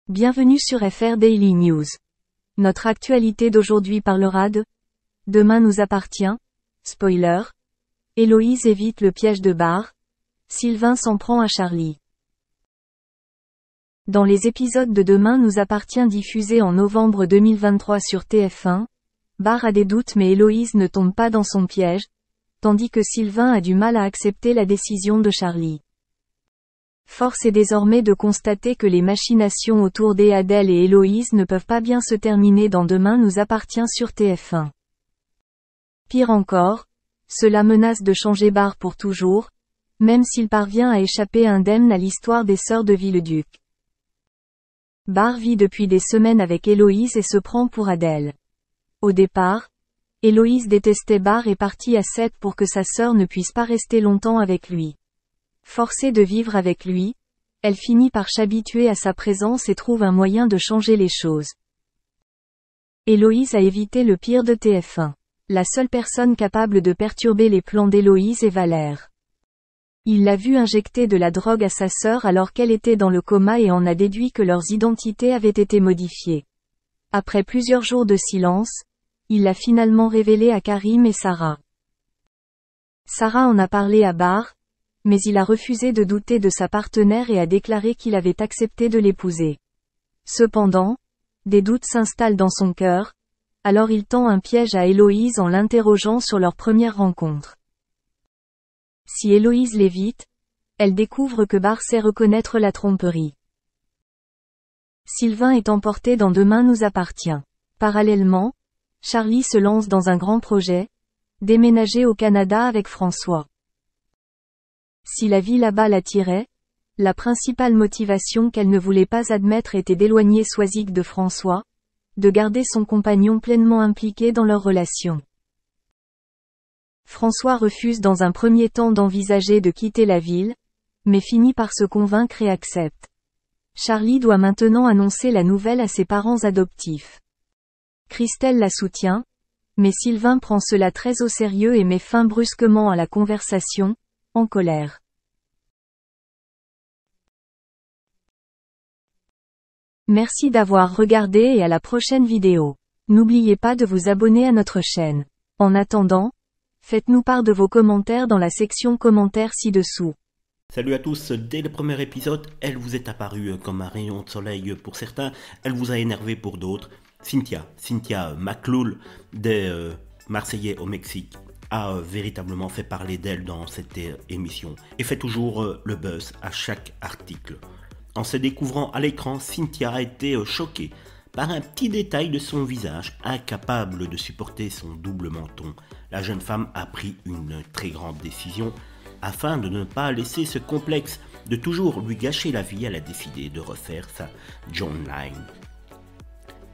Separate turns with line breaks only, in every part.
Bienvenue sur FR Daily News. Notre actualité d'aujourd'hui parlera de Demain nous appartient, spoiler, Héloïse évite le piège de Barr, Sylvain s'en prend à Charlie. Dans les épisodes de Demain nous appartient diffusés en novembre 2023 sur TF1, Barr a des doutes mais Héloïse ne tombe pas dans son piège, tandis que Sylvain a du mal à accepter la décision de Charlie. Force est désormais de constater que les machinations autour d'Adèle et Héloïse ne peuvent pas bien se terminer dans Demain nous appartient sur TF1. Pire encore, cela menace de changer Barr pour toujours, même s'il parvient à échapper indemne à l'histoire des sœurs de Villeduc. Barr vit depuis des semaines avec Héloïse et se prend pour Adèle. Au départ, Héloïse détestait Barr et partit à 7 pour que sa sœur ne puisse pas rester longtemps avec lui. Forcée de vivre avec lui, elle finit par s'habituer à sa présence et trouve un moyen de changer les choses. Héloïse a évité le pire de TF1. La seule personne capable de perturber les plans d'Héloïse est Valère. Il l'a vu injecter de la drogue à sa sœur alors qu'elle était dans le coma et en a déduit que leurs identités avaient été modifiées. Après plusieurs jours de silence, il l'a finalement révélé à Karim et Sarah. Sarah en a parlé à Barr, mais il a refusé de douter de sa partenaire et a déclaré qu'il avait accepté de l'épouser. Cependant, des doutes s'installent dans son cœur, alors il tend un piège à Héloïse en l'interrogeant sur leur première rencontre. Si Héloïse l'évite, elle découvre que Barr sait reconnaître la tromperie. Sylvain est emporté dans Demain nous appartient. Parallèlement, Charlie se lance dans un grand projet, déménager au Canada avec François. Si la vie là-bas l'attirait, la principale motivation qu'elle ne voulait pas admettre était d'éloigner Soisic de François, de garder son compagnon pleinement impliqué dans leur relation. François refuse dans un premier temps d'envisager de quitter la ville, mais finit par se convaincre et accepte. Charlie doit maintenant annoncer la nouvelle à ses parents adoptifs. Christelle la soutient, mais Sylvain prend cela très au sérieux et met fin brusquement à la conversation, en colère. Merci d'avoir regardé et à la prochaine vidéo. N'oubliez pas de vous abonner à notre chaîne. En attendant, faites-nous part de vos commentaires dans la section commentaires ci-dessous.
Salut à tous, dès le premier épisode, elle vous est apparue comme un rayon de soleil pour certains, elle vous a énervé pour d'autres. Cynthia McLoul, des Marseillais au Mexique, a véritablement fait parler d'elle dans cette émission et fait toujours le buzz à chaque article. En se découvrant à l'écran, Cynthia a été choquée par un petit détail de son visage, incapable de supporter son double menton. La jeune femme a pris une très grande décision. Afin de ne pas laisser ce complexe de toujours lui gâcher la vie, elle a décidé de refaire sa jawline.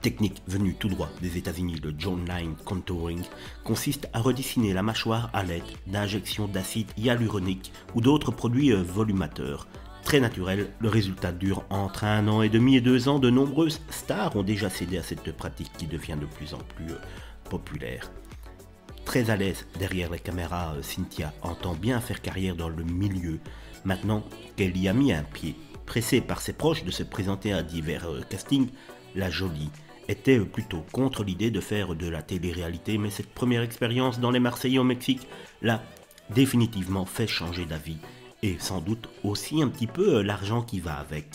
Technique venue tout droit des États-Unis, le jawline contouring consiste à redessiner la mâchoire à l'aide d'injections d'acide hyaluronique ou d'autres produits volumateurs. Très naturel, le résultat dure entre 1 an et demi et 2 ans. De nombreuses stars ont déjà cédé à cette pratique qui devient de plus en plus populaire. Très à l'aise derrière les caméras, Cynthia entend bien faire carrière dans le milieu, maintenant qu'elle y a mis un pied. Pressée par ses proches de se présenter à divers castings, la jolie était plutôt contre l'idée de faire de la télé-réalité, mais cette première expérience dans les Marseillais au Mexique l'a définitivement fait changer d'avis, et sans doute aussi un petit peu l'argent qui va avec.